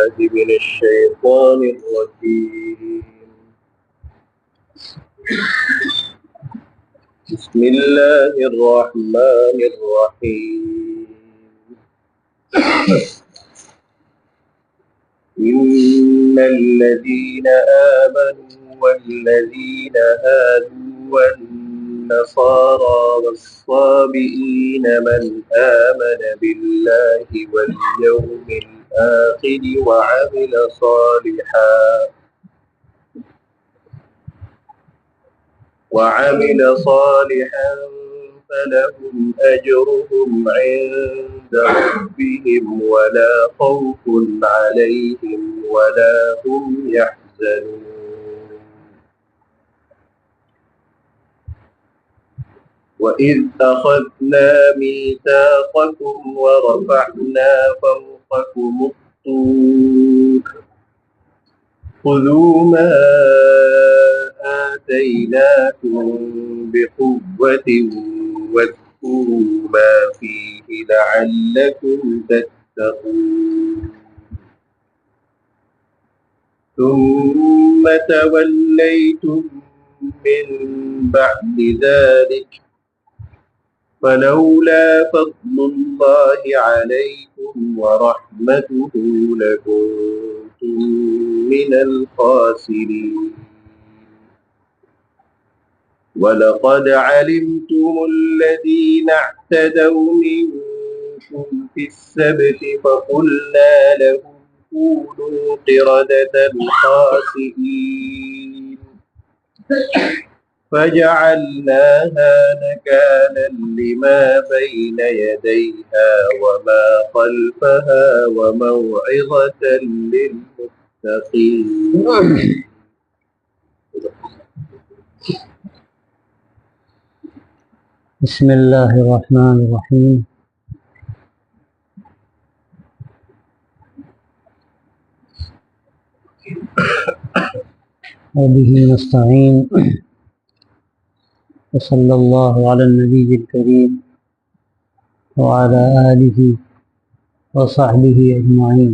بالله من الشيطان الرجيم. بسم الله الرحمن الرحيم. إن الذين آمنوا والذين هادوا والنصارى والصابئين من آمن بالله واليوم الآخر وعمل صالحا فلهم أجرهم عند ربهم ولا خوف عليهم ولا هم يحزنون. وإذ أخذنا ميثاقكم ورفعنا فوقكم الطور خذوا ما آتيناكم بقوة واذكروا ما فيه لعلكم تتقون. ثم توليتم من بعد ذلك فلولا فضل الله عليكم ورحمته لكنتم من الخاسرين. ولقد علمتم الذين اعتدوا منكم في السبت فقلنا لهم كونوا قردة خاسئين فجعلناها نكالا لما بين يديها وما خلفها وموعظة للمتقين. بسم اللہ الرحمن الرحیم. وبه نستعین وصلی اللہ علی النبی الکریم وعلی آلہ وصحبہ اجمعین.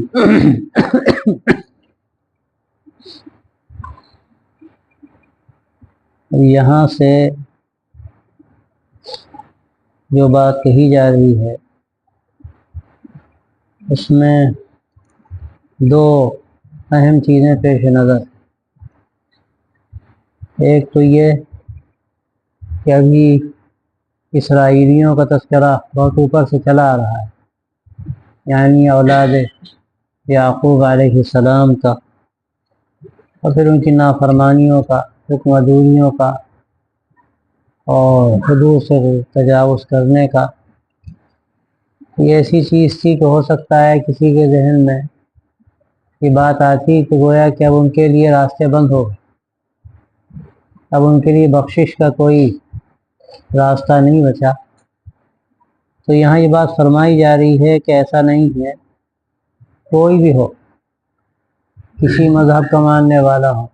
یہاں سے جو بات کہی جا رہی ہے اس میں دو اہم چیزیں پیش نظر. ایک تو یہ کہ ابھی اسرائیلیوں کا تذکرہ بہت اوپر سے چلا آ رہا ہے، یعنی اولاد یعقوب علیہ السلام کا، اور پھر ان کی نافرمانیوں کا، حکم عدولیوں کا اور حدود سے تجاوز کرنے کا. یہ ایسی چیز تھی کہ ہو سکتا ہے کسی کے ذہن میں یہ بات آتی کہ گویا کہ اب ان کے لیے راستے بند ہو گئے، اب ان کے لیے بخشش کا کوئی راستہ نہیں بچا. تو یہاں یہ بات فرمائی جا رہی ہے کہ ایسا نہیں ہے، کوئی بھی ہو، کسی مذہب کا ماننے والا ہو،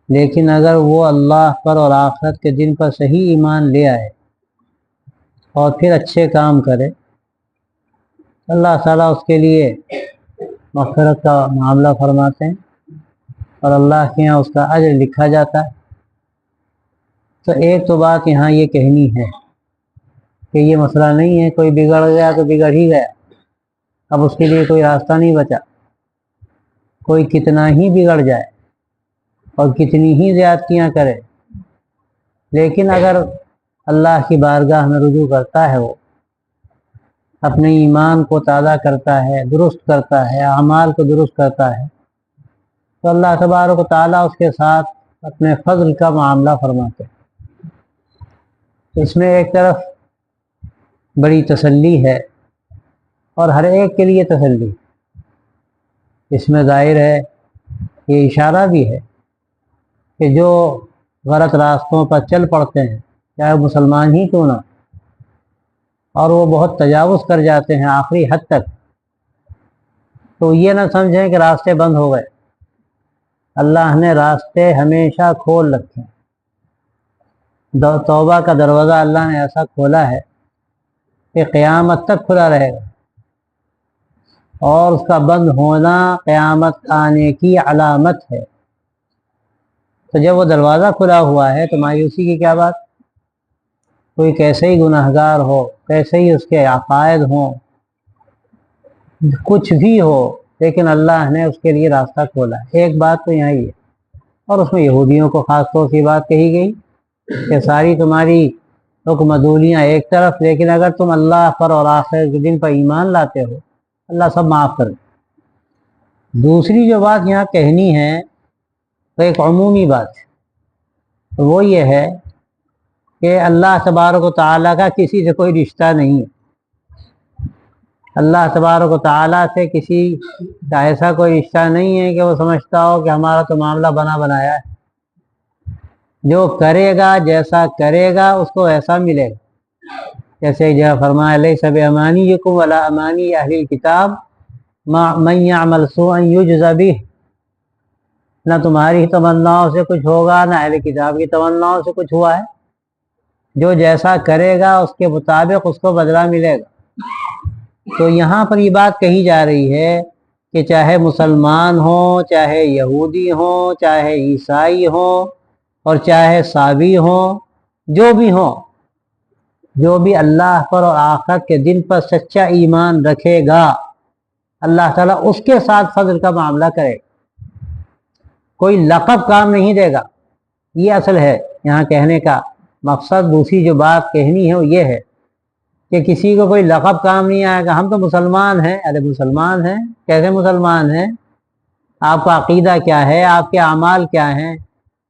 لیکن اگر وہ اللہ پر اور آخرت کے دن پر صحیح ایمان لے آئے اور پھر اچھے کام کرے، اللہ تعالیٰ اس کے لیے مغفرت کا معاملہ فرماتے ہیں اور اللہ کے یہاں اس کا اجر لکھا جاتا ہے. تو ایک تو بات یہاں یہ کہنی ہے کہ یہ مسئلہ نہیں ہے کوئی بگڑ گیا تو بگڑ ہی گیا، اب اس کے لیے کوئی راستہ نہیں بچا. کوئی کتنا ہی بگڑ جائے اور کتنی ہی زیادتیاں کرے، لیکن اگر اللہ کی بارگاہ میں رجوع کرتا ہے، وہ اپنے ایمان کو تازہ کرتا ہے، درست کرتا ہے، اعمال کو درست کرتا ہے، تو اللہ تبارک و تعالیٰ اس کے ساتھ اپنے فضل کا معاملہ فرماتے ہیں. اس میں ایک طرف بڑی تسلی ہے اور ہر ایک کے لیے تسلی. اس میں ظاہر ہے یہ اشارہ بھی ہے کہ جو غلط راستوں پر چل پڑتے ہیں، چاہے مسلمان ہی کیوں نہ، اور وہ بہت تجاوز کر جاتے ہیں آخری حد تک، تو یہ نہ سمجھیں کہ راستے بند ہو گئے. اللہ نے راستے ہمیشہ کھول رکھے ہیں. توبہ کا دروازہ اللہ نے ایسا کھولا ہے کہ قیامت تک کھلا رہے گا. اور اس کا بند ہونا قیامت آنے کی علامت ہے۔ تو جب وہ دروازہ کھلا ہوا ہے تو مایوسی کی کیا بات؟ کوئی کیسے ہی گناہ گار ہو، کیسے ہی اس کے عقائد ہوں، کچھ بھی ہو، لیکن اللہ نے اس کے لیے راستہ کھولا ہے۔ ایک بات تو یہاں ہی ہے، اور اس میں یہودیوں کو خاص طور سے بات کہی گئی کہ ساری تمہاری حکم عدولیاں ایک طرف، لیکن اگر تم اللہ پر اور آخر کے دن پر ایمان لاتے ہو اللہ سب معاف کر دے۔ دوسری جو بات یہاں کہنی ہے تو ایک عمومی بات ہے، وہ یہ ہے کہ اللہ تبارک و تعالیٰ کا کسی سے کوئی رشتہ نہیں ہے۔ اللہ تبارک و تعالیٰ سے کسی کا ایسا کوئی رشتہ نہیں ہے کہ وہ سمجھتا ہو کہ ہمارا تو معاملہ بنا بنایا ہے، جو کرے گا جیسا کرے گا اس کو ایسا ملے گا۔ جیسے جو فرمایا لیس بامانیکم ولا امانی اہل الکتاب من یعمل سوءا یجز بہ، نہ تمہاری تمناؤں سے کچھ ہوگا نہ اہل کتاب کی تمناؤں سے کچھ ہوا ہے، جو جیسا کرے گا اس کے مطابق اس کو بدلہ ملے گا۔ تو یہاں پر یہ بات کہی جا رہی ہے کہ چاہے مسلمان ہوں، چاہے یہودی ہوں، چاہے عیسائی ہوں، اور چاہے صابی ہوں، جو بھی ہوں، جو بھی اللہ پر اور آخرت کے دن پر سچا ایمان رکھے گا اللہ تعالیٰ اس کے ساتھ فضل کا معاملہ کرے گا، کوئی لقب کام نہیں دے گا۔ یہ اصل ہے یہاں کہنے کا مقصد۔ دوسری جو بات کہنی ہے وہ یہ ہے کہ کسی کو کوئی لقب کام نہیں آئے گا۔ ہم تو مسلمان ہیں، ارے مسلمان ہیں، کیسے مسلمان ہیں؟ آپ کا عقیدہ کیا ہے؟ آپ کے اعمال کیا ہیں؟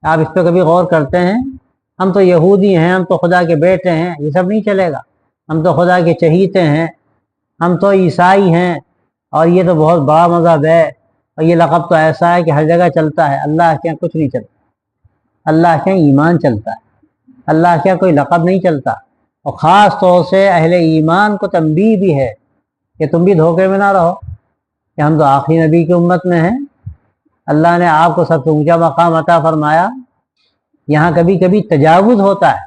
آپ اس پہ کبھی غور کرتے ہیں؟ ہم تو یہودی ہیں، ہم تو خدا کے بیٹے ہیں، یہ سب نہیں چلے گا۔ ہم تو خدا کے چہیتے ہیں، ہم تو عیسائی ہیں، اور یہ تو بہت بڑا مذہب ہے، اور یہ لقب تو ایسا ہے کہ ہر جگہ چلتا ہے۔ اللہ کے یہاں کچھ نہیں چلتا، اللہ کے یہاں ایمان چلتا ہے، اللہ کے یہاں کوئی لقب نہیں چلتا۔ اور خاص طور سے اہل ایمان کو تنبیہ بھی ہے کہ تم بھی دھوکے میں نہ رہو کہ ہم تو آخری نبی کی امت میں ہیں، اللہ نے آپ کو سب سے اونچا مقام عطا فرمایا۔ یہاں کبھی کبھی تجاوز ہوتا ہے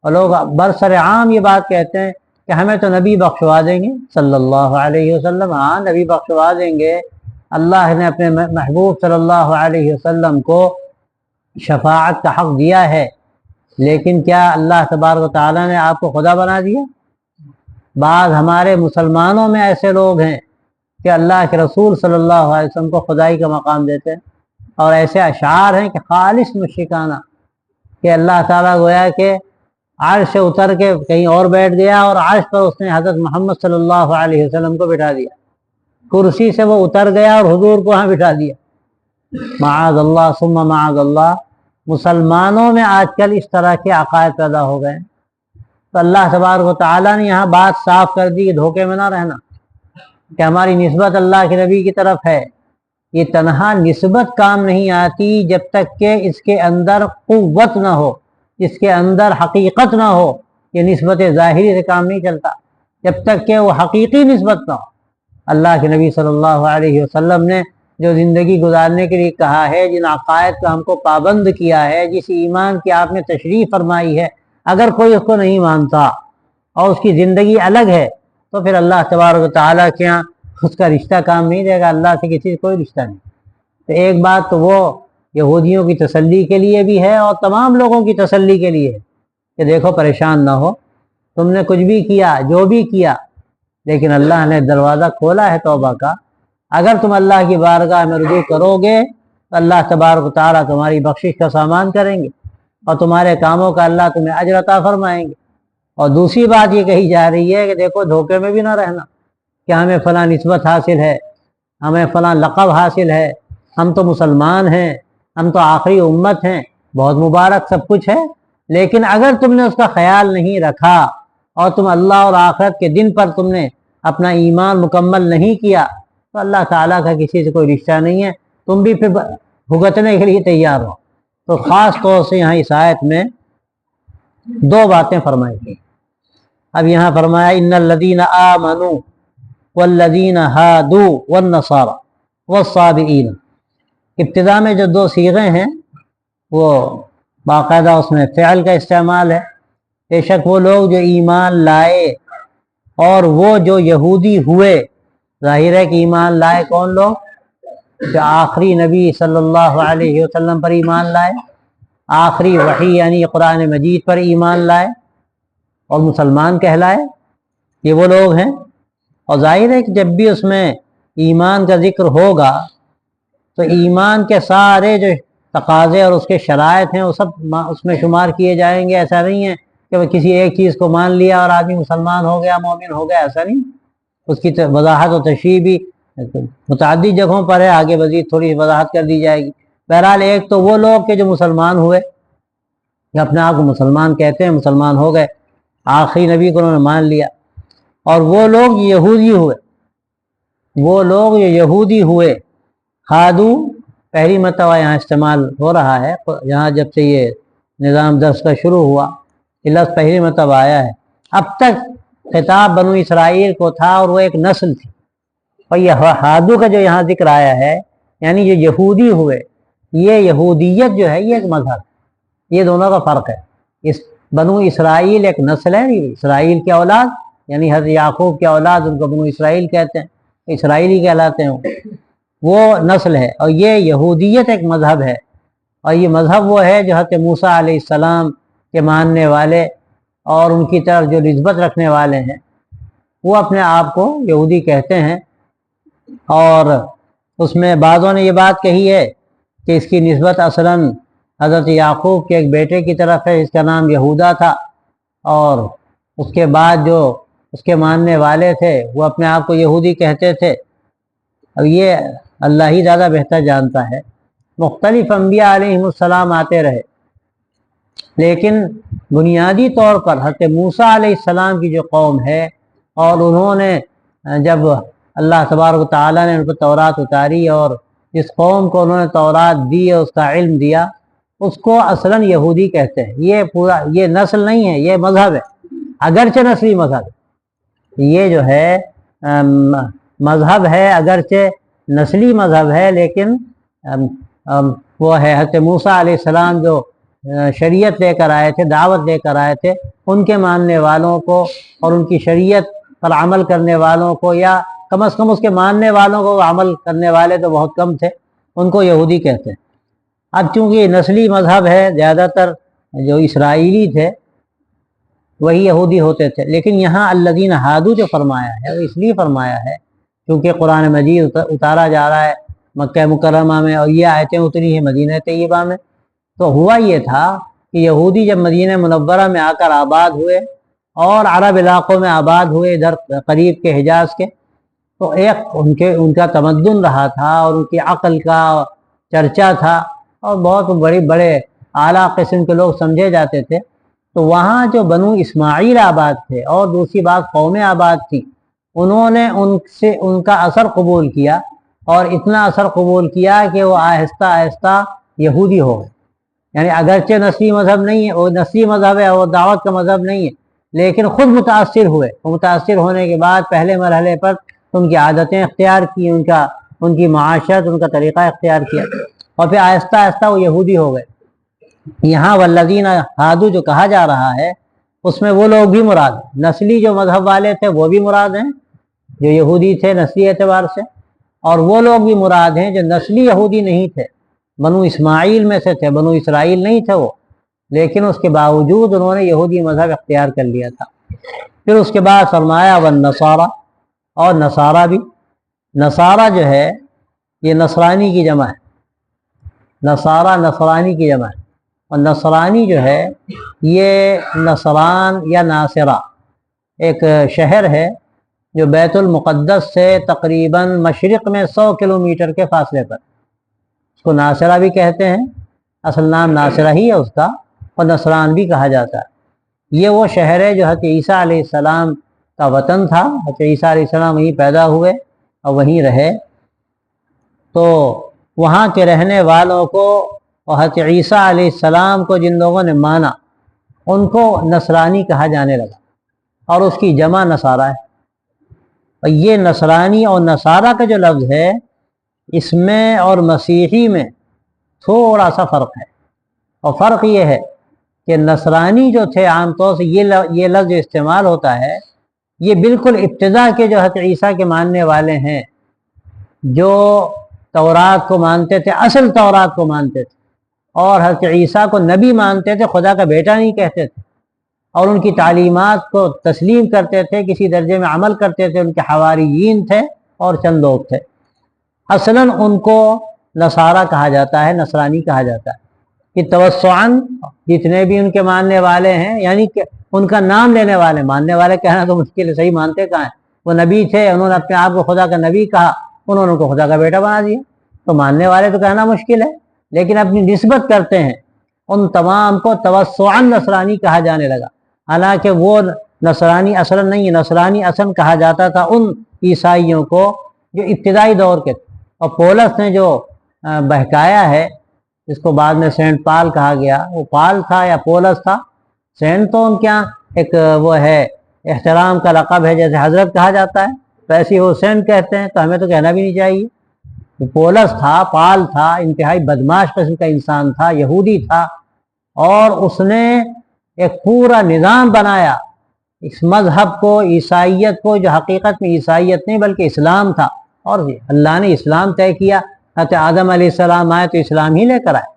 اور لوگ برسر عام یہ بات کہتے ہیں کہ ہمیں تو نبی بخشوا دیں گے صلی اللہ علیہ وسلم۔ ہاں نبی بخشوا دیں گے، اللہ نے اپنے محبوب صلی اللہ علیہ وسلم کو شفاعت کا حق دیا ہے، لیکن کیا اللہ تبارک و تعالیٰ نے آپ کو خدا بنا دیا؟ بعض ہمارے مسلمانوں میں ایسے لوگ ہیں کہ اللہ کے رسول صلی اللہ علیہ وسلم کو خدائی کا مقام دیتے ہیں، اور ایسے اشعار ہیں کہ خالص مشرکانہ کہ اللہ تعالیٰ گویا کہ عرش سے اتر کے کہیں اور بیٹھ گیا اور عرش پر اس نے حضرت محمد صلی اللہ علیہ وسلم کو بٹھا دیا، کرسی سے وہ اتر گیا اور حضور کو وہاں بٹھا دیا۔ معاذ اللہ ثم معاذ اللہ۔ مسلمانوں میں آج کل اس طرح کے عقائد پیدا ہو گئے، تو اللہ تبارک و تعالیٰ نے یہاں بات صاف کر دی کہ دھوکے میں نہ رہنا کہ ہماری نسبت اللہ کے نبی کی طرف ہے۔ یہ تنہا نسبت کام نہیں آتی جب تک کہ اس کے اندر قوت نہ ہو، اس کے اندر حقیقت نہ ہو۔ یہ نسبت ظاہری سے کام نہیں چلتا جب تک کہ وہ حقیقی نسبت نہ ہو۔ اللہ کے نبی صلی اللہ علیہ وسلم نے جو زندگی گزارنے کے لیے کہا ہے، جن عقائد کا ہم کو پابند کیا ہے، جس ایمان کی آپ نے تشریح فرمائی ہے، اگر کوئی اس کو نہیں مانتا اور اس کی زندگی الگ ہے تو پھر اللہ تبارک و تعالیٰ کے یہاں اس کا رشتہ کام نہیں دے گا، اللہ سے کسی سے کوئی رشتہ نہیں۔ تو ایک بات تو وہ یہودیوں کی تسلی کے لیے بھی ہے اور تمام لوگوں کی تسلی کے لیے ہے کہ دیکھو پریشان نہ ہو، تم نے کچھ بھی کیا، جو بھی کیا، لیکن اللہ نے دروازہ کھولا ہے توبہ کا۔ اگر تم اللہ کی بارگاہ میں رجوع کرو گے تو اللہ تبارک و تعالیٰ تمہاری بخشش کا سامان کریں گے اور تمہارے کاموں کا اللہ تمہیں اجر عطا فرمائیں گے۔ اور دوسری بات یہ کہی جا رہی ہے کہ دیکھو دھوکے میں بھی نہ رہنا کہ ہمیں فلاں نسبت حاصل ہے، ہمیں فلاں لقب حاصل ہے، ہم تو مسلمان ہیں، ہم تو آخری امت ہیں، بہت مبارک سب کچھ ہے، لیکن اگر تم نے اس کا خیال نہیں رکھا اور تم اللہ اور آخرت کے دن پر تم نے اپنا ایمان مکمل نہیں کیا تو اللہ تعالیٰ کا کسی سے کوئی رشتہ نہیں ہے، تم بھی پھر بھگتنے کے لیے تیار ہو۔ تو خاص طور سے یہاں اس آیت میں دو باتیں فرمائی گئی۔ اب یہاں فرمایا ان الذین آمنوا والذین ہادوا والنصارى والصابئین۔ ابتدا میں جو دو صیغے ہیں وہ باقاعدہ اس میں فعل کا استعمال ہے۔ بے شک وہ لوگ جو ایمان لائے اور وہ جو یہودی ہوئے ظاہر ہے کہ ایمان لائے کون لوگ؟ کہ آخری نبی صلی اللہ علیہ وسلم پر ایمان لائے، آخری وحی یعنی قرآن مجید پر ایمان لائے اور مسلمان کہلائے، یہ وہ لوگ ہیں۔ اور ظاہر ہے کہ جب بھی اس میں ایمان کا ذکر ہوگا تو ایمان کے سارے جو تقاضے اور اس کے شرائط ہیں وہ سب اس میں شمار کیے جائیں گے۔ ایسا نہیں ہے کہ وہ کسی ایک چیز کو مان لیا اور آدمی مسلمان ہو گیا، مومن ہو گیا، ایسا نہیں۔ اس کی وضاحت و تشریح بھی متعدد جگہوں پر ہے، آگے مزید تھوڑی وضاحت کر دی جائے گی۔ بہرحال ایک تو وہ لوگ کہ جو مسلمان ہوئے، جو اپنے آپ کو مسلمان کہتے ہیں، مسلمان ہو گئے، آخری نبی کو انہوں نے مان لیا، اور وہ لوگ یہودی ہوئے، وہ لوگ جو یہودی ہوئے۔ خادو پہلی مرتبہ یہاں استعمال ہو رہا ہے، یہاں جب سے یہ نظام درس کا شروع ہوا یہ لفظ پہلی مرتبہ آیا ہے۔ اب تک خطاب بنو اسرائیل کو تھا اور وہ ایک نسل تھی، اور یہ خادو کا جو یہاں ذکر آیا ہے یعنی جو یہودی ہوئے، یہ یہودیت جو ہے یہ ایک مذہب ہے، یہ دونوں کا فرق ہے۔ اس بنو اسرائیل ایک نسل ہے، اسرائیل کی اولاد یعنی حضرت یعقوب کی اولاد، ان کو بنو اسرائیل کہتے ہیں، اسرائیلی کہلاتے ہیں، وہ نسل ہے۔ اور یہ یہودیت ایک مذہب ہے، اور یہ مذہب وہ ہے جو حضرت موسیٰ علیہ السلام کے ماننے والے اور ان کی طرف جو نسبت رکھنے والے ہیں وہ اپنے آپ کو یہودی کہتے ہیں۔ اور اس میں بعضوں نے یہ بات کہی ہے کہ اس کی نسبت اصلاً حضرت یعقوب کے ایک بیٹے کی طرف ہے، اس کا نام یہودا تھا، اور اس کے بعد جو اس کے ماننے والے تھے وہ اپنے آپ کو یہودی کہتے تھے۔ اب یہ اللہ ہی زیادہ بہتر جانتا ہے۔ مختلف انبیاء علیہ السلام آتے رہے، لیکن بنیادی طور پر حضرت موسیٰ علیہ السلام کی جو قوم ہے، اور انہوں نے جب اللہ تبارک و تعالیٰ نے ان کو تورات اتاری اور جس قوم کو انہوں نے تورات دی اور اس کا علم دیا، اس کو اصلاً یہودی کہتے ہیں۔ یہ پورا یہ نسل نہیں ہے، یہ مذہب ہے، اگرچہ نسلی مذہب ہے۔ یہ جو ہے مذہب ہے، اگرچہ نسلی مذہب ہے، لیکن وہ ہے حضرت موسیٰ علیہ السلام جو شریعت لے کر آئے تھے، دعوت لے کر آئے تھے، ان کے ماننے والوں کو اور ان کی شریعت پر عمل کرنے والوں کو، یا کم از کم اس کے ماننے والوں کو، عمل کرنے والے تو بہت کم تھے، ان کو یہودی کہتے ہیں۔ اب چونکہ یہ نسلی مذہب ہے، زیادہ تر جو اسرائیلی تھے وہی یہودی ہوتے تھے، لیکن یہاں الذین ہادو جو فرمایا ہے وہ اس لیے فرمایا ہے کیونکہ قرآن مجید اتارا جا رہا ہے مکہ مکرمہ میں، اور یہ آیتیں اتری ہیں مدینہ طیبہ میں۔ تو ہوا یہ تھا کہ یہودی جب مدینہ منورہ میں آ کر آباد ہوئے اور عرب علاقوں میں آباد ہوئے، ادھر قریب کے حجاز کے، تو ایک ان کا تمدن رہا تھا اور ان کی عقل کا چرچا تھا، اور بہت بڑے اعلیٰ قسم کے لوگ سمجھے جاتے تھے۔ تو وہاں جو بنو اسماعیل آباد تھے اور دوسری بات قومیں آباد تھی، انہوں نے ان کا اثر قبول کیا، اور اتنا اثر قبول کیا کہ وہ آہستہ آہستہ یہودی ہو گئے۔ یعنی اگرچہ نسلی مذہب نہیں ہے، وہ نسلی مذہب ہے، وہ دعوت کا مذہب نہیں ہے، لیکن خود متاثر ہوئے۔ متاثر ہونے کے بعد پہلے مرحلے پر ان کی عادتیں اختیار کی، ان کی معاشرت، ان کا طریقہ اختیار کیا، اور پھر آہستہ آہستہ وہ یہودی ہو گئے۔ یہاں والذین ہادو جو کہا جا رہا ہے اس میں وہ لوگ بھی مراد ہیں، نسلی جو مذہب والے تھے وہ بھی مراد ہیں جو یہودی تھے نسلی اعتبار سے، اور وہ لوگ بھی مراد ہیں جو نسلی یہودی نہیں تھے، بنو اسماعیل میں سے تھے، بنو اسرائیل نہیں تھے وہ، لیکن اس کے باوجود انہوں نے یہودی مذہب اختیار کر لیا تھا۔ پھر اس کے بعد فرمایا والنصارى، اور نصارہ بھی۔ نصارہ جو ہے یہ نصرانی کی جمع ہے، نصارہ نصرانی کی جمع ہے، اور نصرانی جو ہے یہ نصران یا ناصرہ ایک شہر ہے جو بیت المقدس سے تقریباً مشرق میں 100 کلومیٹر کے فاصلے پر، اس کو ناصرہ بھی کہتے ہیں، اصل نام ناصرہ ہی ہے اس کا، اور نصران بھی کہا جاتا ہے۔ یہ وہ شہر ہے جو حضرت عیسیٰ علیہ السلام کا وطن تھا، حضرت عیسیٰ علیہ السلام وہیں پیدا ہوئے اور وہیں رہے، تو وہاں کے رہنے والوں کو اور حضرت عیسیٰ علیہ السلام کو جن لوگوں نے مانا ان کو نصرانی کہا جانے لگا، اور اس کی جمع نصارہ ہے۔ اور یہ نصرانی اور نصارہ کا جو لفظ ہے اس میں اور مسیحی میں تھوڑا سا فرق ہے، اور فرق یہ ہے کہ نصرانی جو تھے عام طور سے یہ لفظ جو استعمال ہوتا ہے یہ بالکل ابتدا کے جو حضرت عیسیٰ کے ماننے والے ہیں، جو تورات کو مانتے تھے، اصل تورات کو مانتے تھے، اور حضرت عیسیٰ کو نبی مانتے تھے، خدا کا بیٹا نہیں کہتے تھے، اور ان کی تعلیمات کو تسلیم کرتے تھے، کسی درجے میں عمل کرتے تھے، ان کے حواریین تھے اور چند لوگ تھے۔ اصلاً ان کو نصارہ کہا جاتا ہے، نصرانی کہا جاتا ہے، کہ توسعاً جتنے بھی ان کے ماننے والے ہیں، یعنی کہ ان کا نام لینے والے، ماننے والے کہنا تو مشکل ہے، صحیح مانتے کہاں ہیں؟ وہ نبی تھے، انہوں نے اپنے آپ کو خدا کا نبی کہا، انہوں نے ان کو خدا کا بیٹا بنا دیا، تو ماننے والے تو کہنا مشکل ہے، لیکن اپنی نسبت کرتے ہیں، ان تمام کو توسعاً نصرانی کہا جانے لگا، حالانکہ وہ نصرانی اصلاً نہیں ہے، نصرانی اصلاً کہا جاتا تھا ان عیسائیوں کو جو ابتدائی دور کے تھے، اور پولس نے جو بہکایا ہے، جس کو بعد میں سینٹ پال کہا گیا، وہ پال تھا یا پولس تھا؟ سینٹ تو ان کے یہاں ایک وہ ہے احترام کا لقب ہے، جیسے حضرت کہا جاتا ہے تو ایسے وہ سینٹ کہتے ہیں، تو ہمیں تو کہنا بھی نہیں چاہیے۔ پولس تھا، پال تھا، انتہائی بدماش قسم کا انسان تھا، یہودی تھا، اور اس نے ایک پورا نظام بنایا اس مذہب کو، عیسائیت کو، جو حقیقت میں عیسائیت نہیں بلکہ اسلام تھا، اور اللہ نے اسلام طے کیا۔ حضرت آدم علیہ السلام آئے تو اسلام ہی لے کر آئے،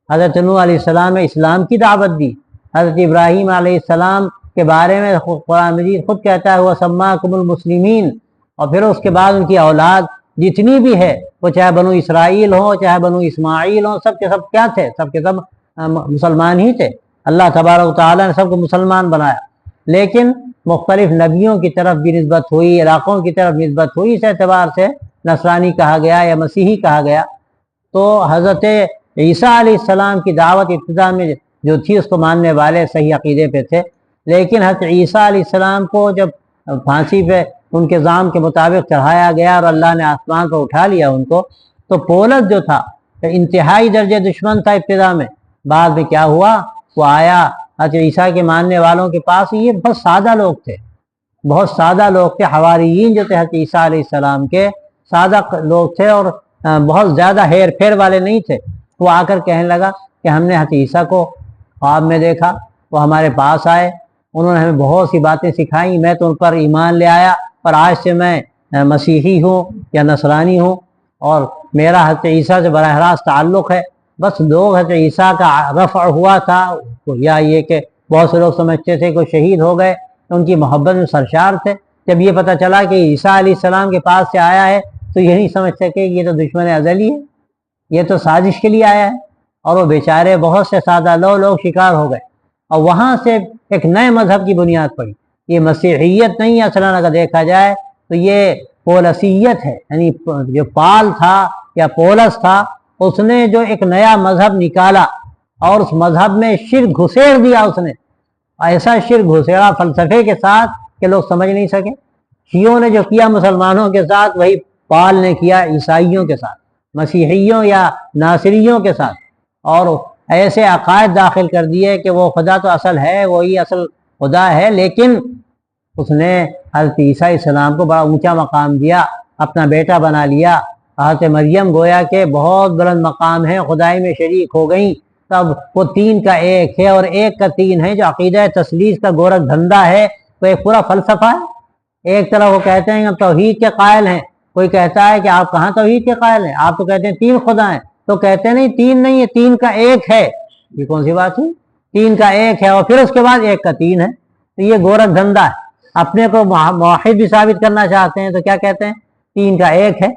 حضرت نوح علیہ السلام نے اسلام کی دعوت دی، حضرت ابراہیم علیہ السلام کے بارے میں قرآن مجید خود کہتا ہے وَسَمَّاكُمُ الْمُسْلِمِينَ، اور پھر اس کے بعد ان کی اولاد جتنی بھی ہے، وہ چاہے بنو اسرائیل ہوں، چاہے بنو اسماعیل ہوں، سب کے سب کیا تھے؟ سب کے سب مسلمان ہی تھے، اللہ تبارک و تعالیٰ نے سب کو مسلمان بنایا، لیکن مختلف نبیوں کی طرف بھی نسبت ہوئی، علاقوں کی طرف نسبت ہوئی، اس اعتبار سے نصرانی کہا گیا یا مسیحی کہا گیا۔ تو حضرت عیسیٰ علیہ السلام کی دعوت ابتدا میں جو تھی اس کو ماننے والے صحیح عقیدے پہ تھے، لیکن حضرت عیسیٰ علیہ السلام کو جب پھانسی پہ ان کے ظام کے مطابق چڑھایا گیا اور اللہ نے آسمان پر اٹھا لیا ان کو، تو پولس جو تھا انتہائی درجے دشمن تھا ابتدا میں، بعد میں کیا ہوا؟ وہ آیا حضرت عیسیٰ کے ماننے والوں کے پاس، یہ بہت سادہ لوگ تھے، بہت سادہ لوگ تھے، حواریین جو تھے حضرت عیسیٰ علیہ السلام کے سادہ لوگ تھے، اور بہت زیادہ ہیر پھیر والے نہیں تھے۔ وہ آ کر کہنے لگا کہ ہم نے حضرت عیسیٰ کو خواب میں دیکھا، وہ ہمارے پاس آئے، انہوں نے ہمیں بہت سی باتیں سکھائیں، میں تو ان پر ایمان لے آیا، اور آج سے میں مسیحی ہوں یا نصرانی ہوں، اور میرا حضرت عیسیٰ سے براہ راست تعلق ہے۔ بس لوگ حضرت عیسیٰ کا رفع ہوا تھا، یا یہ کہ بہت سے لوگ سمجھتے تھے کہ شہید ہو گئے، ان کی محبت میں سرشار تھے۔ جب یہ پتہ چلا کہ عیسیٰ علیہ السلام کے پاس سے آیا ہے تو یہ نہیں سمجھ سکے کہ یہ تو دشمن ازلی ہے، یہ تو سازش کے لیے آیا ہے، اور وہ بیچارے بہت سے سادہ لوگ شکار ہو گئے، اور وہاں سے ایک نئے مذہب کی بنیاد پڑی۔ یہ مسیحیت نہیں ہے اصلاً، اگر دیکھا جائے تو یہ پولسیت ہے، یعنی جو پال تھا یا پولس تھا، اس نے جو ایک نیا مذہب نکالا اور اس مذہب میں شرک گھسیڑ دیا، اس نے ایسا شرک گھسیڑا فلسفے کے ساتھ کہ لوگ سمجھ نہیں سکے۔ شیعوں نے جو کیا مسلمانوں کے ساتھ، وہی پال نے کیا عیسائیوں کے ساتھ، مسیحیوں یا ناصریوں کے ساتھ، اور ایسے عقائد داخل کر دیے کہ وہ خدا تو اصل ہے، وہی اصل خدا ہے، لیکن اس نے حضرت عیسیٰ علیہ السلام کو بڑا اونچا مقام دیا، اپنا بیٹا بنا لیا۔ حضرت مریم گویا کہ بہت بلند مقام ہے، خدائی میں شریک ہو گئیں، تب وہ تین کا ایک ہے اور ایک کا تین ہے، جو عقیدہ تثلیث کا گورکھ دھندا ہے، تو ایک پورا فلسفہ ہے۔ ایک طرف وہ کہتے ہیں کہ ہم توحید کے قائل ہیں، کوئی کہتا ہے کہ آپ کہاں توحید کے قائل ہیں، آپ تو کہتے ہیں تین خدا ہیں، تو کہتے ہیں نہیں تین نہیں ہے، تین کا ایک ہے۔ یہ کون سی بات ہے؟ تین کا ایک ہے اور پھر اس کے بعد ایک کا تین ہے، تو یہ گورکھ دھندا ہے۔ اپنے کو موحد بھی ثابت کرنا چاہتے ہیں تو کیا کہتے ہیں؟ تین کا ایک ہے،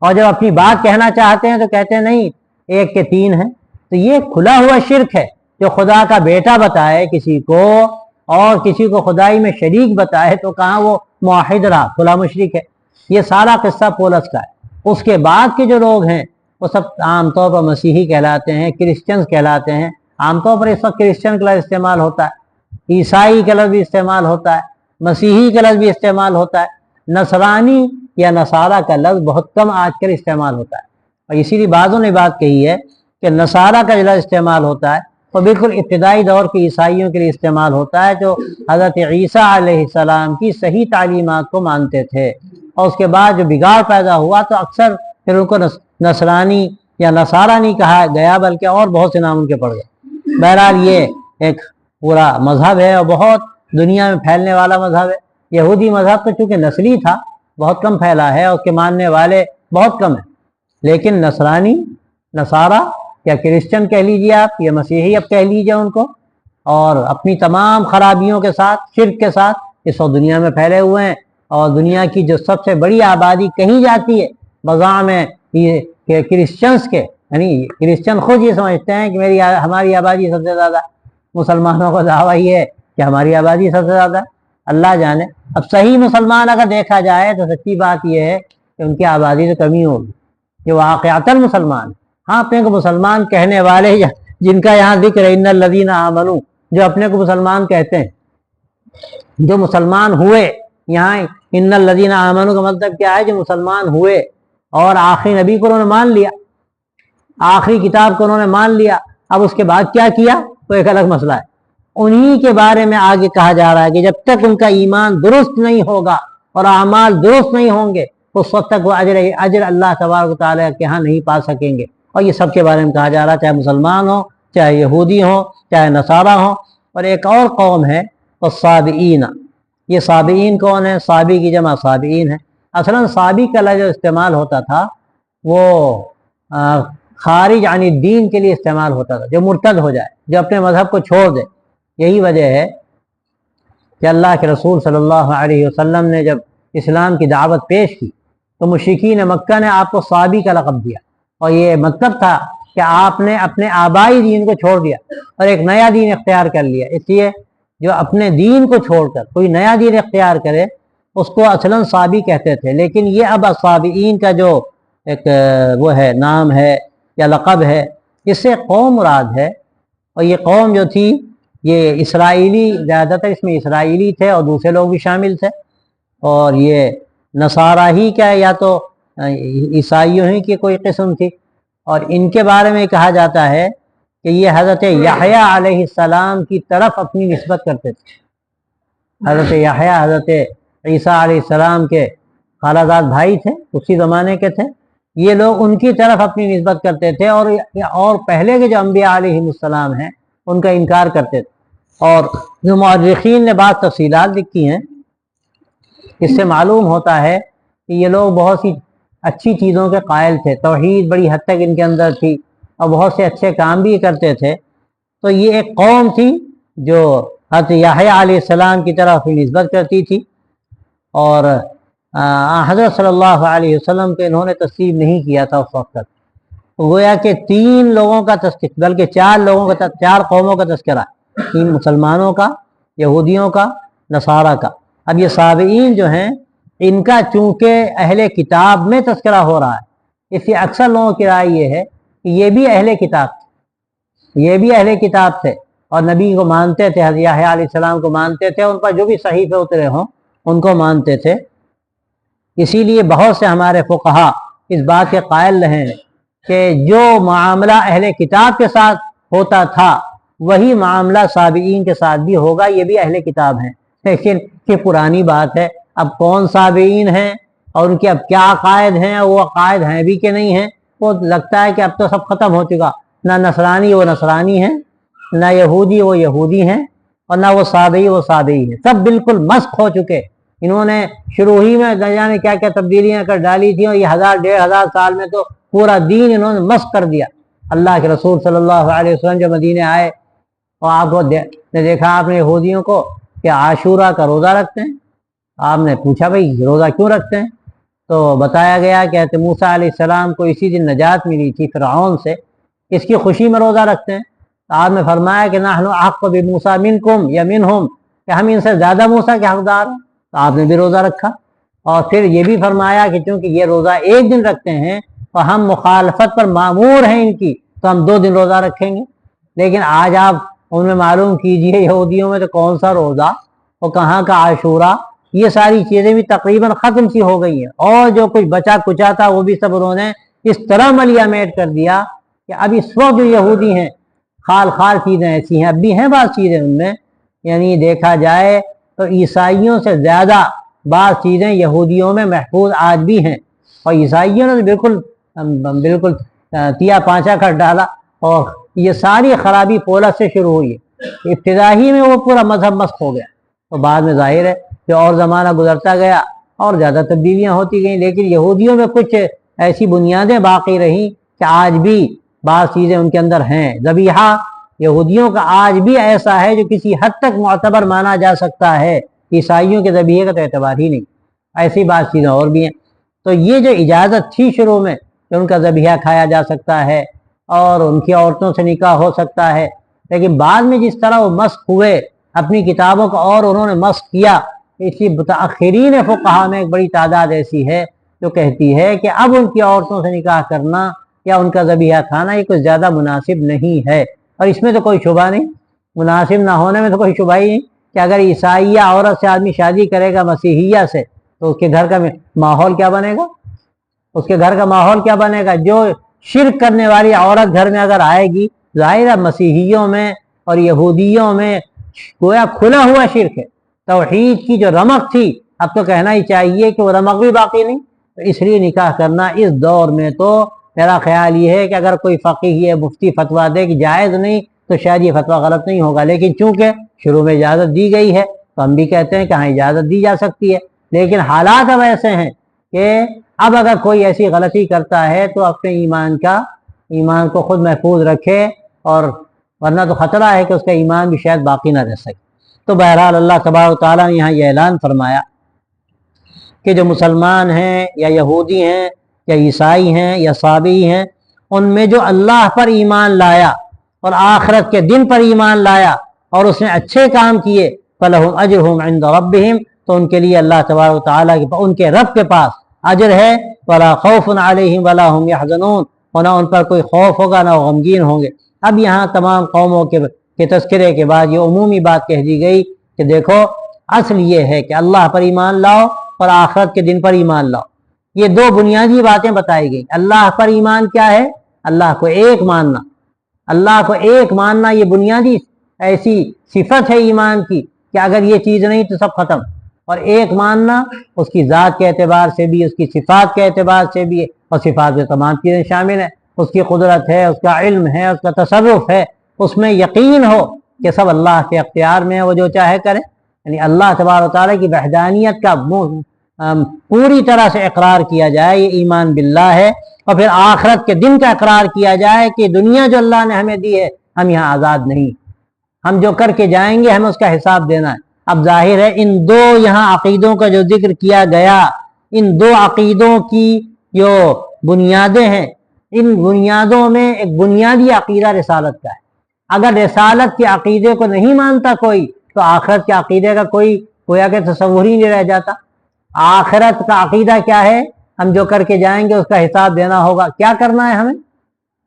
اور جب اپنی بات کہنا چاہتے ہیں تو کہتے ہیں نہیں ایک کے تین ہیں۔ تو یہ کھلا ہوا شرک ہے، جو خدا کا بیٹا بتائے کسی کو اور کسی کو خدائی میں شریک بتائے تو کہاں وہ موحد رہا، کھلا مشرک ہے۔ یہ سارا قصہ پولس کا ہے۔ اس کے بعد کے جو لوگ ہیں وہ سب عام طور پر مسیحی کہلاتے ہیں، کرسچنز کہلاتے ہیں۔ عام طور پر اس وقت کرسچن کا لفظ استعمال ہوتا ہے، عیسائی کا لفظ بھی استعمال ہوتا ہے، مسیحی کا لفظ بھی استعمال ہوتا ہے، نصرانی یا نصارہ کا لفظ بہت کم آج کل استعمال ہوتا ہے۔ اور اسی لیے بعضوں نے بات کہی ہے کہ نصارہ کا جو لفظ استعمال ہوتا ہے وہ بالکل ابتدائی دور کے عیسائیوں کے لیے استعمال ہوتا ہے، جو حضرت عیسیٰ علیہ السلام کی صحیح تعلیمات کو مانتے تھے، اور اس کے بعد جو بگاڑ پیدا ہوا تو اکثر پھر ان کو نصرانی یا نصارہ نہیں کہا گیا، بلکہ اور بہت سے نام ان کے پڑ گئے۔ بہرحال یہ ایک پورا مذہب ہے اور بہت دنیا میں پھیلنے والا مذہب ہے۔ یہودی مذہب تو چونکہ نسلی تھا بہت کم پھیلا ہے اور اس کے ماننے والے بہت کم ہیں، لیکن نصرانی، نصارہ یا کرسچن کہہ لیجیے آپ، یا مسیحی اب کہہ لیجیے ان کو، اور اپنی تمام خرابیوں کے ساتھ، شرک کے ساتھ اس وقت دنیا میں پھیلے ہوئے ہیں، اور دنیا کی جو سب سے بڑی آبادی کہی جاتی ہے بزعم میں یہ کہ کرسچنس کے، یعنی کرسچن خود یہ سمجھتے ہیں کہ ہماری آبادی سب سے زیادہ، مسلمانوں کا دعویٰ یہ ہے کہ ہماری آبادی سب سے زیادہ ہے۔ اللہ جانے اب صحیح مسلمان اگر دیکھا جائے تو سچی بات یہ ہے کہ ان کی آبادی سے کمی ہوگی، جو واقعتاً مسلمان، ہاں اپنے کو مسلمان کہنے والے جن کا یہاں ذکر ہے ان الذین آمنوا، جو اپنے کو مسلمان کہتے ہیں، جو مسلمان ہوئے، یہاں ان الذین آمنوا کا مطلب کیا ہے؟ جو مسلمان ہوئے اور آخری نبی کو انہوں نے مان لیا، آخری کتاب کو انہوں نے مان لیا، اب اس کے بعد کیا کیا تو ایک الگ مسئلہ ہے۔ انہی کے بارے میں آگے کہا جا رہا ہے کہ جب تک ان کا ایمان درست نہیں ہوگا اور اعمال درست نہیں ہوں گے اس وقت تک وہ اجر اللہ تبارک و تعالیٰ کے ہاں نہیں پا سکیں گے۔ اور یہ سب کے بارے میں کہا جا رہا ہے، چاہے مسلمان ہوں، چاہے یہودی ہوں، چاہے نصارہ ہوں۔ اور ایک اور قوم ہے الصابئین، یہ صابئین کون ہے؟ صابی کی جمع صابئین ہے۔ اصلاً صابی کا لفظ جو استعمال ہوتا تھا وہ خارج عن الدین کے لیے استعمال ہوتا تھا، جو مرتد ہو جائے، جو اپنے مذہب کو چھوڑ دے۔ یہی وجہ ہے کہ اللہ کے رسول صلی اللہ علیہ وسلم نے جب اسلام کی دعوت پیش کی تو مشرکین مکہ نے آپ کو صابی کا لقب دیا، اور یہ مطلب تھا کہ آپ نے اپنے آبائی دین کو چھوڑ دیا اور ایک نیا دین اختیار کر لیا۔ اس لیے جو اپنے دین کو چھوڑ کر کوئی نیا دین اختیار کرے اس کو اصلاً صابی کہتے تھے، لیکن یہ اب صابئین کا جو ایک وہ ہے نام ہے یا لقب ہے، اس سے قوم مراد ہے۔ اور یہ قوم جو تھی یہ اسرائیلی، زیادہ تر اس میں اسرائیلی تھے اور دوسرے لوگ بھی شامل تھے، اور یہ نصارہ ہی کیا یا تو عیسائیوں ہی کی کوئی قسم تھی۔ اور ان کے بارے میں کہا جاتا ہے کہ یہ حضرت یحییٰ علیہ السلام کی طرف اپنی نسبت کرتے تھے۔ حضرت یحییٰ حضرت عیسیٰ علیہ السلام کے خالہ زاد بھائی تھے، اسی زمانے کے تھے، یہ لوگ ان کی طرف اپنی نسبت کرتے تھے، اور پہلے کے جو انبیاء علیہ السلام ہیں ان کا انکار کرتے تھے۔ اور جو مورخین نے بعض تفصیلات لکھی ہیں اس سے معلوم ہوتا ہے کہ یہ لوگ بہت سی اچھی چیزوں کے قائل تھے، توحید بڑی حد تک ان کے اندر تھی اور بہت سے اچھے کام بھی کرتے تھے۔ تو یہ ایک قوم تھی جو حضرت یحییٰ علیہ السلام کی طرف نسبت کرتی تھی، اور حضرت صلی اللہ علیہ وسلم کو انہوں نے تسلیم نہیں کیا تھا اس وقت تک۔ گویا کہ 3 لوگوں کا تذکرہ، بلکہ 4 لوگوں کا، 4 قوموں کا تذکرہ، 3 مسلمانوں کا، یہودیوں کا، نصارہ کا۔ اب یہ صابئین جو ہیں ان کا چونکہ اہل کتاب میں تذکرہ ہو رہا ہے، اس لیے اکثر لوگوں کی رائے یہ ہے کہ یہ بھی اہل کتاب تھے، یہ بھی اہل کتاب تھے اور نبی کو مانتے تھے، حضرت یحییٰ علیہ السلام کو مانتے تھے، ان پر جو بھی صحیفے اترے ہوں ان کو مانتے تھے۔ اسی لیے بہت سے ہمارے فقہا اس بات کے قائل رہے ہیں کہ جو معاملہ اہل کتاب کے ساتھ ہوتا تھا وہی معاملہ صابئین کے ساتھ بھی ہوگا، یہ بھی اہل کتاب ہیں۔ لیکن یہ پرانی بات ہے، اب کون صابئین ہیں اور ان کے اب کیا عقائد ہیں، اور وہ عقائد ہیں بھی کہ نہیں ہیں، وہ لگتا ہے کہ اب تو سب ختم ہو چکا۔ نہ نصرانی وہ نصرانی ہیں، نہ یہودی وہ یہودی ہیں، اور نہ وہ صابئی وہ صابئی ہیں، سب بالکل مسخ ہو چکے۔ انہوں نے شروع ہی میں نہ جانے کیا کیا تبدیلیاں کر ڈالی تھیں، اور یہ 1000-1500 سال میں تو پورا دین انہوں نے مسخ کر دیا۔ اللہ کے رسول صلی اللہ علیہ وسلم جب مدینے آئے اور آپ کو دیکھا آپ نے یہودیوں کو کہ عاشورہ کا روزہ رکھتے ہیں، آپ نے پوچھا بھائی روزہ کیوں رکھتے ہیں؟ تو بتایا گیا کہ حضرت موسیٰ علیہ السلام کو اسی دن نجات ملی تھی فرعون سے، اس کی خوشی میں روزہ رکھتے ہیں۔ تو آپ نے فرمایا کہ نحن احق بموسیٰ منکم یا منہم، کہ ہم ان سے زیادہ موسیٰ کے حقدار ہیں۔ تو آپ نے بھی روزہ رکھا، اور پھر یہ بھی فرمایا کہ چونکہ یہ روزہ ایک دن رکھتے ہیں تو ہم مخالفت پر مامور ہیں ان کی، تو ہم 2 دن روزہ رکھیں گے۔ لیکن آج آپ ان میں معلوم کیجئے یہودیوں میں تو کون سا روزہ اور کہاں کا عاشورہ، یہ ساری چیزیں بھی تقریباً ختم سی ہو گئی ہیں، اور جو کچھ بچا کچا تھا وہ بھی سب انہوں نے اس طرح ملیا میٹ کر دیا کہ اب اس وقت جو یہودی ہیں خال چیزیں ایسی ہیں، اب بھی ہیں بعض چیزیں ان میں، یعنی دیکھا جائے تو عیسائیوں سے زیادہ بعض چیزیں یہودیوں میں محفوظ آج بھی ہیں، اور عیسائیوں نے بالکل تیا پانچا کر ڈالا، اور یہ ساری خرابی پولس سے شروع ہوئی ہے۔ ابتدائی میں وہ پورا مذہب مسخ ہو گیا، تو بعد میں ظاہر ہے پھر اور زمانہ گزرتا گیا اور زیادہ تبدیلیاں ہوتی گئیں، لیکن یہودیوں میں کچھ ایسی بنیادیں باقی رہیں کہ آج بھی بعض چیزیں ان کے اندر ہیں۔ ذبیحہ یہودیوں کا آج بھی ایسا ہے جو کسی حد تک معتبر مانا جا سکتا ہے، عیسائیوں کے ذبیحے کا تو اعتبار ہی نہیں۔ ایسی بعض چیزیں اور بھی ہیں۔ تو یہ جو اجازت تھی شروع میں کہ ان کا ذبیحہ کھایا جا سکتا ہے اور ان کی عورتوں سے نکاح ہو سکتا ہے، لیکن بعد میں جس طرح وہ مسخ ہوئے اپنی کتابوں کو اور انہوں نے مسخ کیا، اس لیے متأخرین فقہا میں ایک بڑی تعداد ایسی ہے جو کہتی ہے کہ اب ان کی عورتوں سے نکاح کرنا یا ان کا ذبیحہ کھانا یہ کچھ زیادہ مناسب نہیں ہے۔ اور اس میں تو کوئی شبہ نہیں، مناسب نہ ہونے میں تو کوئی شبہ ہی نہیں کہ اگر عیسائیہ عورت سے آدمی شادی کرے گا مسیحیہ سے تو اس کے گھر کا ماحول کیا بنے گا؟ اس کے گھر کا ماحول کیا بنے گا؟ جو شرک کرنے والی عورت گھر میں اگر آئے گی، ظاہر ہے مسیحیوں میں اور یہودیوں میں گویا کھلا ہوا شرک ہے۔ توحید کی جو رمق تھی اب تو کہنا ہی چاہیے کہ وہ رمق بھی باقی نہیں۔ تو اس لیے نکاح کرنا اس دور میں تو میرا خیال یہ ہے کہ اگر کوئی فقیہ یا مفتی فتویٰ دے کہ جائز نہیں تو شاید یہ فتویٰ غلط نہیں ہوگا، لیکن چونکہ شروع میں اجازت دی گئی ہے تو ہم بھی کہتے ہیں کہ ہاں اجازت دی جا سکتی ہے۔ لیکن حالات اب ایسے ہیں کہ اب اگر کوئی ایسی غلطی کرتا ہے تو اپنے ایمان کو خود محفوظ رکھے، اور ورنہ تو خطرہ ہے کہ اس کا ایمان بھی شاید باقی نہ رہ سکے۔ تو بہرحال اللہ تبارک و تعالیٰ نے یہاں یہ اعلان فرمایا کہ جو مسلمان ہیں یا یہودی ہیں یا عیسائی ہیں یا صابئی ہیں، ان میں جو اللہ پر ایمان لایا اور آخرت کے دن پر ایمان لایا اور اس نے اچھے کام کیے، فَلَهُمْ أَجْرُهُمْ عِنْدَ رَبِّهِمْ، تو ان کے لیے اللہ تبارک و تعالیٰ ان کے رب کے پاس اجر ہے، وَلَا خَوْفٌ عَلَيْهِمْ وَلَا هُمْ يَحْزَنُونَ، اور نہ ان پر کوئی خوف ہوگا نہ وہ غمگین ہوں گے۔ اب یہاں تمام قوموں کے تذکرے کے بعد یہ عمومی بات کہہ دی گئی کہ دیکھو اصل یہ ہے کہ اللہ پر ایمان لاؤ اور آخرت کے دن پر ایمان لاؤ۔ یہ دو بنیادی باتیں بتائی گئی۔ اللہ پر ایمان کیا ہے؟ اللہ کو ایک ماننا، اللہ کو ایک ماننا یہ بنیادی ایسی صفت ہے ایمان کی کہ اگر یہ چیز نہیں تو سب ختم۔ اور ایک ماننا اس کی ذات کے اعتبار سے بھی، اس کی صفات کے اعتبار سے بھی، اور صفات میں تمام چیزیں شامل ہیں، اس کی قدرت ہے، اس کا علم ہے، اس کا تصرف ہے، اس میں یقین ہو کہ سب اللہ کے اختیار میں ہے، وہ جو چاہے کرے۔ یعنی اللہ تبارک و تعالیٰ کی وحدانیت کا پوری طرح سے اقرار کیا جائے، یہ ایمان باللہ ہے۔ اور پھر آخرت کے دن کا اقرار کیا جائے کہ دنیا جو اللہ نے ہمیں دی ہے ہم یہاں آزاد نہیں، ہم جو کر کے جائیں گے ہمیں اس کا حساب دینا ہے۔ اب ظاہر ہے ان دو یہاں عقیدوں کا جو ذکر کیا گیا، ان دو عقیدوں کی جو بنیادیں ہیں، ان بنیادوں میں ایک بنیادی عقیدہ رسالت کا ہے۔ اگر رسالت کے عقیدے کو نہیں مانتا کوئی تو آخرت کے عقیدے کا کوئی گویا کہ تصور ہی نہیں رہ جاتا۔ آخرت کا عقیدہ کیا ہے؟ ہم جو کر کے جائیں گے اس کا حساب دینا ہوگا۔ کیا کرنا ہے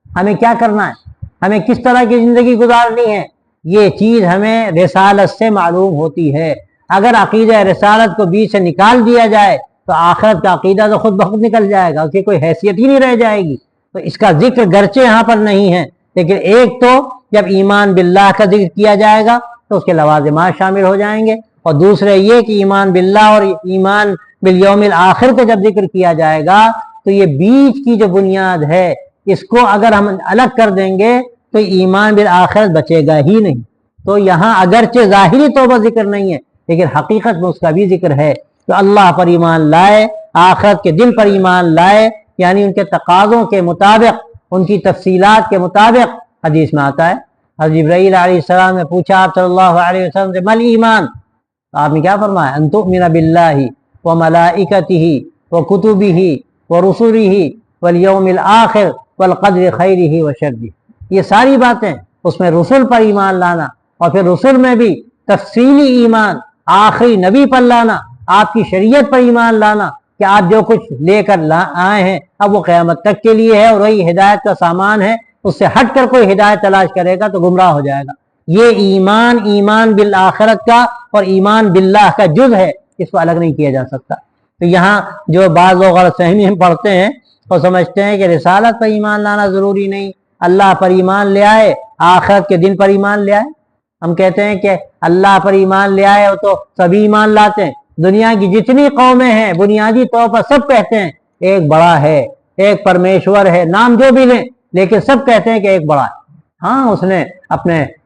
ہمیں کیا کرنا ہے، ہمیں کس طرح کی زندگی گزارنی ہے، یہ چیز ہمیں رسالت سے معلوم ہوتی ہے۔ اگر عقیدہ رسالت کو بیچ سے نکال دیا جائے تو آخرت کا عقیدہ تو خود بخود نکل جائے گا، اس کی کوئی حیثیت ہی نہیں رہ جائے گی۔ تو اس کا ذکر گرچہ یہاں پر نہیں ہے، لیکن ایک تو جب ایمان باللہ کا ذکر کیا جائے گا تو اس کے لوازمات شامل ہو جائیں گے، اور دوسرے یہ کہ ایمان باللہ اور ایمان بالیوم الآخر کا جب ذکر کیا جائے گا تو یہ بیچ کی جو بنیاد ہے اس کو اگر ہم الگ کر دیں گے تو ایمان بالآخرت بچے گا ہی نہیں۔ تو یہاں اگرچہ ظاہری توبہ ذکر نہیں ہے لیکن حقیقت میں اس کا بھی ذکر ہے، تو اللہ پر ایمان لائے، آخرت کے دن پر ایمان لائے، یعنی ان کے تقاضوں کے مطابق، ان کی تفصیلات کے مطابق۔ حدیث میں آتا ہے حضرت جبرائیل علیہ السلام نے پوچھا آپ صلی اللہ علیہ وسلم سے مل ایمان، تو آپ نے کیا فرمایا؟ ان تؤمن باللہ وملائکتہ وکتبہ ورسلہ والیوم الآخر والقدر خیرہ وشرہ۔ یہ ساری باتیں، اس میں رسل پر ایمان لانا، اور پھر رسل میں بھی تفصیلی ایمان، آخری نبی پر لانا، آپ کی شریعت پر ایمان لانا کہ آپ جو کچھ لے کر آئے ہیں اب وہ قیامت تک کے لیے ہے اور وہی ہدایت کا سامان ہے، اس سے ہٹ کر کوئی ہدایت تلاش کرے گا تو گمراہ ہو جائے گا۔ یہ ایمان بالآخرت کا اور ایمان باللہ کا جز ہے، اس کو الگ نہیں کیا جا سکتا۔ تو یہاں جو بعض لوگ غلط فہمی ہم پڑھتے ہیں اور سمجھتے ہیں کہ رسالت پر ایمان لانا ضروری نہیں، اللہ پر ایمان لے آئے، آخرت کے دن پر ایمان لے آئے۔ ہم کہتے ہیں کہ اللہ پر ایمان لے آئے تو سبھی ایمان لاتے ہیں۔ دنیا کی جتنی قومیں ہیں بنیادی طور پر سب کہتے ہیں ایک بڑا ہے، ایک پرمیشور ہے، نام جو بھی لیں، لیکن سب کہتے ہیں کہ ایک بڑا ہے۔ ہاں اس نے اپنے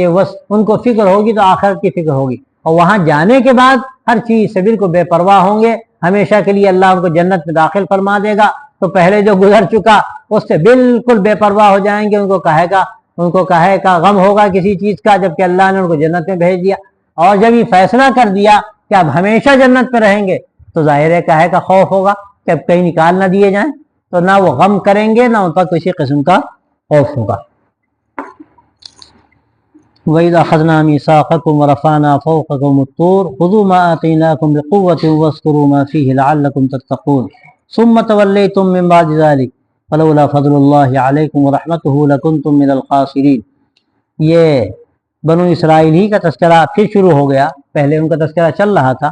کہ بس ان کو فکر ہوگی تو آخرت کی فکر ہوگی، اور وہاں جانے کے بعد ہر چیز سے بالکل بے پرواہ ہوں گے، ہمیشہ کے لیے اللہ ان کو جنت میں داخل فرما دے گا۔ تو پہلے جو گزر چکا اس سے بالکل بے پرواہ ہو جائیں گے، ان کو کہے کا غم ہوگا کسی چیز کا، جبکہ اللہ نے ان کو جنت میں بھیج دیا۔ اور جب یہ فیصلہ کر دیا کہ اب ہمیشہ جنت پہ رہیں گے، تو ظاہر ہے کہے کا خوف ہوگا کہ اب کہیں نکال نہ دیے جائیں، تو نہ وہ غم کریں گے نہ ان پر کسی قسم کا خوف ہوگا۔ وَإِذَا أَخَذْنَا مِيثَاقَكُمْ وَرَفَعْنَا فَوْقَكُمُ الطُّورَ خُذُوا مَا آتَيْنَاكُمْ بِقُوَّةٍ وَاذْكُرُوا مَا فِيهِ لَعَلَّكُمْ تَتَّقُونَ ثُمَّ تَوَلَّيْتُم مِّن بَعْدِ ذَلِكَ فَلَوْلَا فَضْلُ اللَّهِ عَلَيْكُمْ وَرَحْمَتُهُ لَكُنتُم مِّنَ الْخَاسِرِينَ۔ یہ بنو اسرائیل ہی کا تذکرہ پھر شروع ہو گیا۔ پہلے ان کا تذکرہ چل رہا تھا،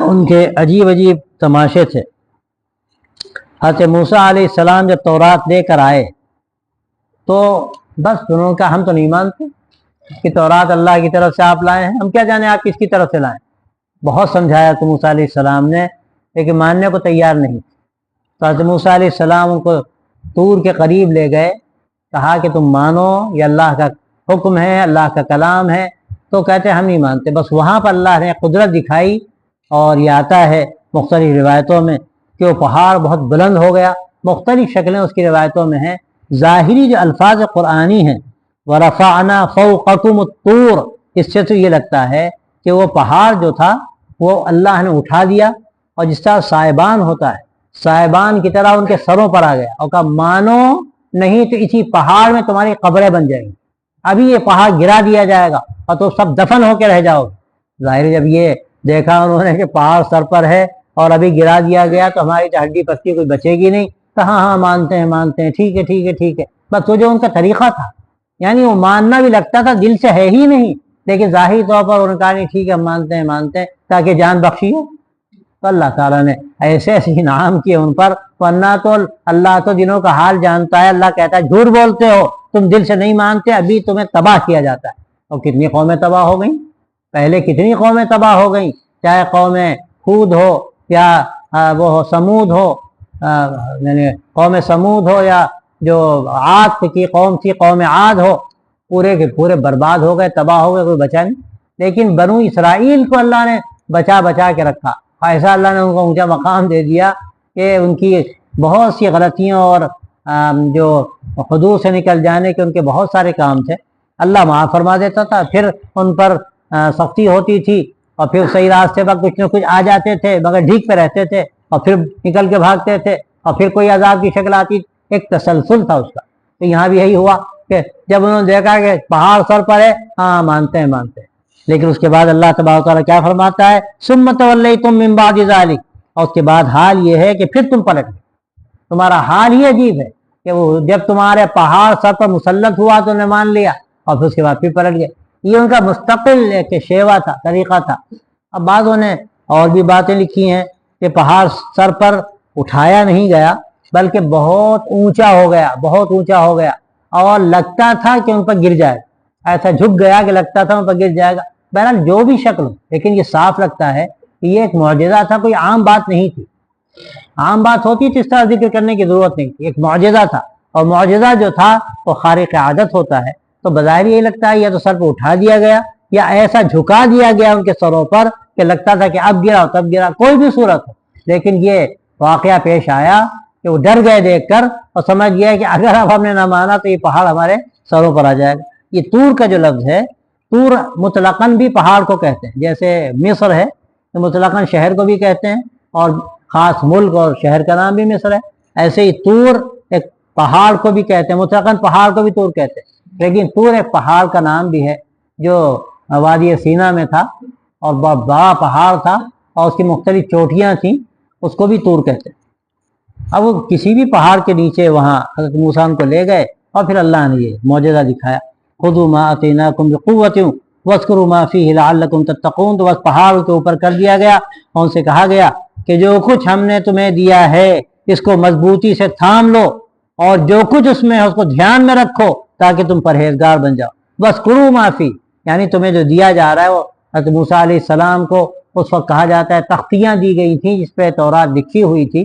ان کے عجیب عجیب تماشے تھے۔ حضرت موسیٰ علیہ السلام جب تورات لے کر آئے تو بس انہوں نے کہا ہم تو نہیں مانتے کہ تورات اللہ کی طرف سے آپ لائے ہیں، ہم کیا جانے آپ کس کی طرف سے لائیں۔ بہت سمجھایا تو موسیٰ علیہ السلام نے، لیکن ماننے کو تیار نہیں۔ تو حضرت موسیٰ علیہ السلام ان کو طور کے قریب لے گئے، کہا کہ تم مانو یہ اللہ کا حکم ہے، اللہ کا کلام ہے، تو کہتے ہم نہیں مانتے۔ بس وہاں پر اللہ نے قدرت دکھائی، اور یہ آتا ہے مختلف روایتوں میں کہ وہ پہاڑ بہت بلند ہو گیا، مختلف شکلیں اس کی روایتوں میں ہیں۔ ظاہری جو الفاظ قرآنی ہیں وَرَفَعْنَا فَوْقَكُمُ الطُّورَ، اس سے تو یہ لگتا ہے کہ وہ پہاڑ جو تھا وہ اللہ نے اٹھا دیا، اور جس طرح صائبان ہوتا ہے صائبان کی طرح ان کے سروں پر آ گیا، اور کہا مانو نہیں تو اسی پہاڑ میں تمہاری قبریں بن جائیں گی، ابھی یہ پہاڑ گرا دیا جائے گا اور تو سب دفن ہو کے رہ جاؤ۔ ظاہر جب یہ دیکھا انہوں نے کہ پہاڑ سر پر ہے اور ابھی گرا دیا گیا تو ہماری تو ہڈی پستی کوئی بچے گی نہیں، تو ہاں مانتے ہیں ٹھیک ہے ٹھیک ہے ٹھیک ہے۔ بس وہ جو ان کا طریقہ تھا، یعنی وہ ماننا بھی لگتا تھا دل سے ہے ہی نہیں، لیکن ظاہری طور پر انہوں نے کہا نہیں ٹھیک ہے مانتے ہیں تاکہ جان بخشی ہو۔ تو اللہ تعالیٰ نے ایسے ایسے انعام کیے ان پر، ورنہ تو اللہ تو دنوں کا حال جانتا ہے۔ اللہ کہتا ہے جھوٹ بولتے ہو، تم دل سے نہیں مانتے، ابھی تمہیں تباہ کیا جاتا ہے۔ اور کتنی قومیں تباہ ہو گئیں، پہلے کتنی قومیں تباہ ہو گئیں، چاہے قوم ہود ہو یا وہ سمود ہو، یعنی قوم سمود ہو یا جو عاد کی قوم تھی قوم عاد ہو، پورے کے پورے برباد ہو گئے، تباہ ہو گئے، کوئی بچا نہیں۔ لیکن بنو اسرائیل کو اللہ نے بچا کے رکھا، ایسا اللہ نے ان کو اونچا مقام دے دیا کہ ان کی بہت سی غلطیوں اور جو حدود سے نکل جانے کے ان کے بہت سارے کام تھے، اللہ معاف فرما دیتا تھا، پھر ان پر سختی ہوتی تھی، اور پھر صحیح راستے پر کچھ نہ کچھ آ جاتے تھے مگر ڈھیک پہ رہتے تھے، اور پھر نکل کے بھاگتے تھے، اور پھر کوئی عذاب کی شکل آتی، ایک تسلسل تھا اس کا۔ تو یہاں بھی یہی ہوا کہ جب انہوں نے دیکھا کہ پہاڑ سر پر ہے، ہاں مانتے ہیں، لیکن اس کے بعد اللہ تبارک و تعالیٰ کیا فرماتا ہے، ثم تولیتم من بعد ذلک، اور اس کے بعد حال یہ ہے کہ پھر تم پلٹ گئے۔ تمہارا حال ہی عجیب ہے کہ وہ جب تمہارے پہاڑ سر پر مسلط ہوا تو انہیں مان لیا، اور پھر اس کے بعد پھر پلٹ گئے۔ یہ ان کا مستقل ایک شیوا تھا، طریقہ تھا۔ اب بعضوں نے اور بھی باتیں لکھی ہیں کہ پہاڑ سر پر اٹھایا نہیں گیا بلکہ بہت اونچا ہو گیا، اور لگتا تھا کہ ان پر گر جائے، ایسا جھک گیا کہ لگتا تھا ان پر گر جائے گا۔ بہرحال جو بھی شکل ہو، لیکن یہ صاف لگتا ہے کہ یہ ایک معجزہ تھا، کوئی عام بات نہیں تھی۔ عام بات ہوتی تو اس طرح ذکر کرنے کی ضرورت نہیں تھی، ایک معجزہ تھا، اور معجزہ جو تھا وہ خارق عادت ہوتا ہے۔ تو بظاہر یہی لگتا ہے یا تو سر پہ اٹھا دیا گیا یا ایسا جھکا دیا گیا ان کے سروں پر کہ لگتا تھا کہ اب گرا تب گرا، کوئی بھی صورت ہو، لیکن یہ واقعہ پیش آیا کہ وہ ڈر گئے دیکھ کر، اور سمجھ گیا کہ اگر اب ہم نے نہ مانا تو یہ پہاڑ ہمارے سروں پر آ جائے گا۔ یہ طور کا جو لفظ ہے، طور مطلقاً بھی پہاڑ کو کہتے ہیں، جیسے مصر ہے تو مطلقاً شہر کو بھی کہتے ہیں، اور خاص ملک اور شہر کا نام بھی مصر ہے، ایسے ہی طور ایک پہاڑ کو بھی کہتے ہیں، مطلقاً پہاڑ کو بھی طور کہتے ہیں، لیکن طور ایک پہاڑ کا نام بھی ہے جو وادی سینا میں تھا، اور بڑا پہاڑ تھا، اور اس کی مختلف چوٹیاں تھیں، اس کو بھی طور کہتے ہیں۔ اب وہ کسی بھی پہاڑ کے نیچے وہاں حضرت موسیٰ کو لے گئے، اور پھر اللہ نے یہ معجزہ دکھایا، خذوا ما آتیناکم بقوۃ واذکروا ما فیہ لعلکم تتقون۔ تو بس پہاڑ کے اوپر کر دیا گیا، اور ان سے کہا گیا کہ جو کچھ ہم نے تمہیں دیا ہے اس کو مضبوطی سے تھام لو، اور جو کچھ اس میں ہے اس کو دھیان میں رکھو تاکہ تم پرہیزگار بن جاؤ۔ واذکروا ما فیہ، یعنی تمہیں جو دیا جا رہا ہے، وہ حضرت موسیٰ علیہ السلام کو اس وقت کہا جاتا ہے تختیاں دی گئی تھیں جس پہ تورات لکھی ہوئی تھی،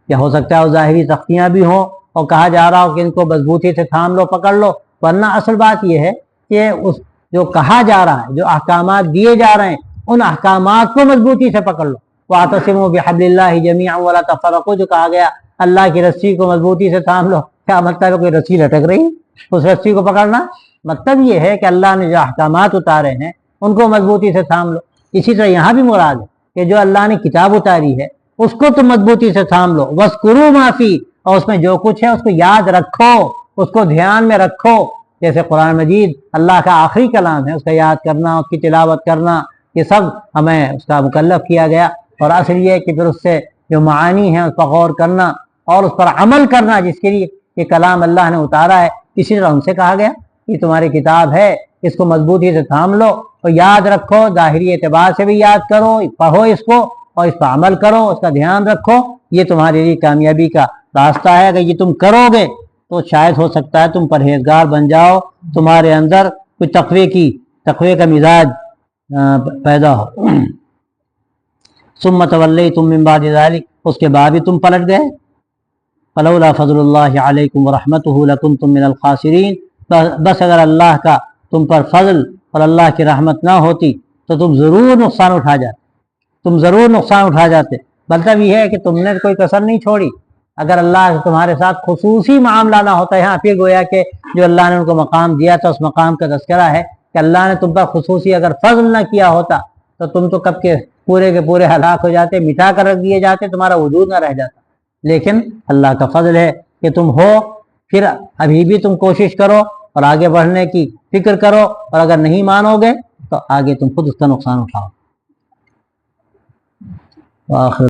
یا ہو سکتا ہے وہ ظاہری تختیاں بھی ہوں، اور کہا جا رہا ہو کہ ان کو مضبوطی سے تھام لو، پکڑ لو، ورنہ اصل بات یہ ہے کہ اس جو کہا جا رہا ہے، جو احکامات دیے جا رہے ہیں، ان احکامات کو مضبوطی سے پکڑ لو۔ وَاعْتَصِمُوا بِحَبْلِ اللَّهِ جَمِيعًا وَلَا تَفَرَّقُوا، جو کہا گیا اللہ کی رسی کو مضبوطی سے تھام لو، کیا مطلب ہے؟ کوئی رسی لٹک رہی اس رسی کو پکڑنا؟ مطلب یہ ہے کہ اللہ نے جو احکامات اتارے ہیں ان کو مضبوطی سے تھام لو۔ اسی طرح یہاں بھی مراد ہے کہ جو اللہ نے کتاب اتاری ہے اس کو تم مضبوطی سے تھام لو۔ وَاذْكُرُوا مَا فِيهِ، اور اس میں جو کچھ ہے اس کو یاد رکھو، اس کو دھیان میں رکھو۔ جیسے قرآن مجید اللہ کا آخری کلام ہے، اس کا یاد کرنا، اس کی تلاوت کرنا، یہ سب ہمیں اس کا مکلف کیا گیا۔ اور اصل یہ ہے کہ پھر اس سے جو معانی ہیں اس پر غور کرنا اور اس پر عمل کرنا، جس کے لیے یہ کلام اللہ نے اتارا ہے۔ اسی طرح ان سے کہا گیا یہ تمہاری کتاب ہے، اس کو مضبوطی سے تھام لو اور یاد رکھو، ظاہری اعتبار سے بھی یاد کرو، پڑھو اس کو اور اس پر عمل کرو، اس کا دھیان رکھو۔ یہ تمہارے لیے کامیابی کا راستہ ہے۔ اگر یہ تم کرو گے تو شاید ہو سکتا ہے تم پرہیزگار بن جاؤ، تمہارے اندر کوئی تقوی کا مزاج پیدا ہو۔ ثم تولیتم من بعد ذلک، اس کے بعد بھی تم پلٹ گئے۔ فلولا فضل اللہ علیکم ورحمتہ لکنتم من الخاسرین، بس اگر اللہ کا تم پر فضل اور اللہ کی رحمت نہ ہوتی تو تم ضرور نقصان اٹھا جاتے۔ مطلب یہ ہے کہ تم نے کوئی کسر نہیں چھوڑی۔ اگر اللہ تمہارے ساتھ خصوصی معاملہ نہ ہوتا، یہاں پھر گویا کہ جو اللہ نے ان کو مقام دیا تھا اس مقام کا تذکرہ ہے کہ اللہ نے تم پر خصوصی اگر فضل نہ کیا ہوتا تو تم تو کب کے پورے ہلاک ہو جاتے، مٹا کر رکھ دیے جاتے، تمہارا وجود نہ رہ جاتا۔ لیکن اللہ کا فضل ہے کہ تم ہو، پھر ابھی بھی تم کوشش کرو اور آگے بڑھنے کی فکر کرو، اور اگر نہیں مانو گے تو آگے تم خود اس کا نقصان اٹھاؤ۔